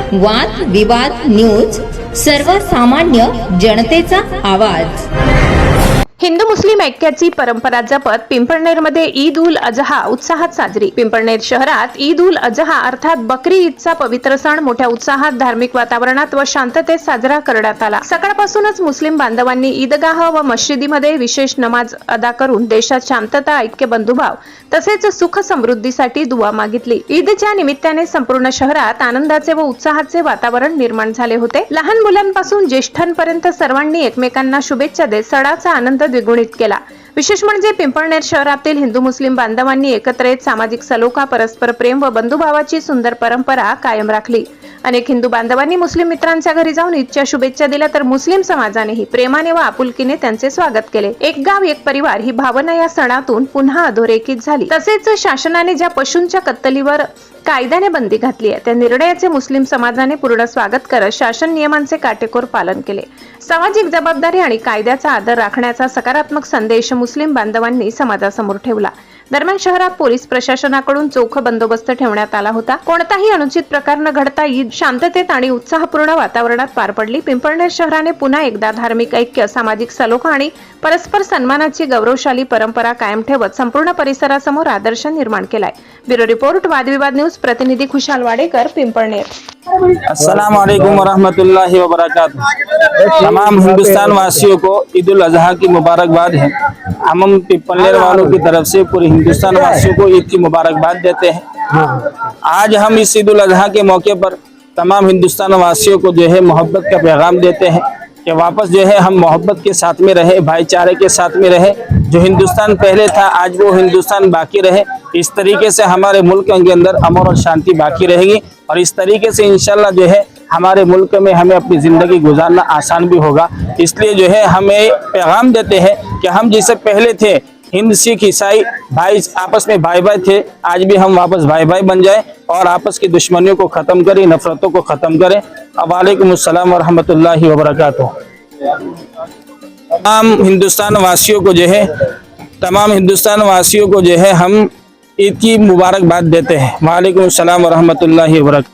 वाद विवाद न्यूज, सर्वसामान्य जनतेचा आवाज। हिंदू मुस्लिम ऐक्याची परंपरा जपत पिंपळनेरमध्ये ईद उल अजहा उत्साहात साजरी। पिंपळनेर शहरात ईद उल अजहा अर्थात बकरी ईदचा पवित्र सण मोठ्या उत्साहात, धार्मिक वातावरणात व शांततेत साजरा करण्यात आला। सकाळपासूनच मुस्लिम बांधवांनी ईदगाह व मशिदीमध्ये विशेष नमाज अदा करून देशात शांतता, ऐक्य, बंधुभाव तसेच सुख समृद्धीसाठी दुआ मागितली। ईदच्या निमित्ताने संपूर्ण शहरात आनंदाचे व उत्साहाचे वातावरण निर्माण झाले होते। लहान मुलांपासून ज्येष्ठांपर्यंत सर्वांनी एकमेकांना शुभेच्छा देत सणाचा आनंद द्विगुणित केला। विशेष म्हणजे पिंपळनेर शहरातील हिंदू मुस्लिम बांधवांनी एकत्र येत सामाजिक सलोखा, परस्पर प्रेम व बंधुभावाची सुंदर परंपरा कायम राखली। अनेक हिंदू बांधवांनी मुस्लिम मित्रांच्या घरी जाऊन ईदच्या शुभेच्छा दिल्या, तर मुस्लिम समाजानेही प्रेमाने व आपुलकीने त्यांचे स्वागत केले। एक गाव एक परिवार ही भावना या सणातून पुन्हा अधोरेखित झाली। तसेच शासनाने ज्या पशूंच्या कत्तलीवर कायद्याने बंदी घातली आहे त्या निर्णयाचे मुस्लिम समाजाने पूर्ण स्वागत करत शासन नियमांचे काटेकोर पालन केले। सामाजिक जबाबदारी आणि कायद्याचा आदर राखण्याचा सकारात्मक संदेश मुस्लिम बांधवांनी समाजासमोर ठेवला। दरम्यान शहरात पोलीस प्रशासनाकडून चोख बंदोबस्त ठेवण्यात आला होता। कोणताही अनुचित प्रकार न घडता ईद शांततेत आणि उत्साहपूर्ण वातावरणात पार पडली। पिंपळनेर शहराने पुन्हा एकदा धार्मिक ऐक्य, सामाजिक सलोखा आणि परस्पर सन्मानाची गौरवशाली परंपरा कायम ठेवत संपूर्ण परिसरासमोर आदर्श निर्माण केलाय। ब्युरो रिपोर्ट, वादविवाद न्यूज, प्रतिनिधी खुशाल वाडेकर, पिंपळनेर। अस्सलाम वालेकुम वरहमतुल्लाहि वबरकातुहू। तमाम हिंदुस्तान वासियों को ईद उल अजहा की मुबारकबाद है। हम पिंपळनेर वालों की तरफ से पूरे हिंदुस्तान वासियों को ईद की मुबारकबाद देते हैं। आज हम इस ईद उल अजहा के मौके पर तमाम हिंदुस्तान वासियों को जो है मोहब्बत का पैगाम देते हैं कि वापस जो है हम मोहब्बत के साथ में रहे, भाईचारे के साथ में रहे। जो हिंदुस्तान पहले था आज वो हिंदुस्तान बाकी रहे। इस तरीके से हमारे मुल्क के अंदर अमन और शांति बाकी रहेगी और इस तरीके से इंशाल्लाह जो है हमारे मुल्क में हमें अपनी ज़िंदगी गुजारना आसान भी होगा। इसलिए जो है हमें पैगाम देते हैं कि हम जैसे पहले थे हिंद, सिख, ईसाई भाई आपस में भाई भाई थे, आज भी हम वापस भाई भाई बन जाए और आपस की दुश्मनियों को ख़त्म करें, नफरतों को ख़त्म करें। वालेकुम अस्सलाम वरहमतुल्लाहि वबरकातुहू। तमाम हिंदुस्तान वासियों को जो है हम ईद की मुबारकबाद देते हैं। वालेकुम अस्सलाम वरहमतुल्लाहि वबरकातुहू।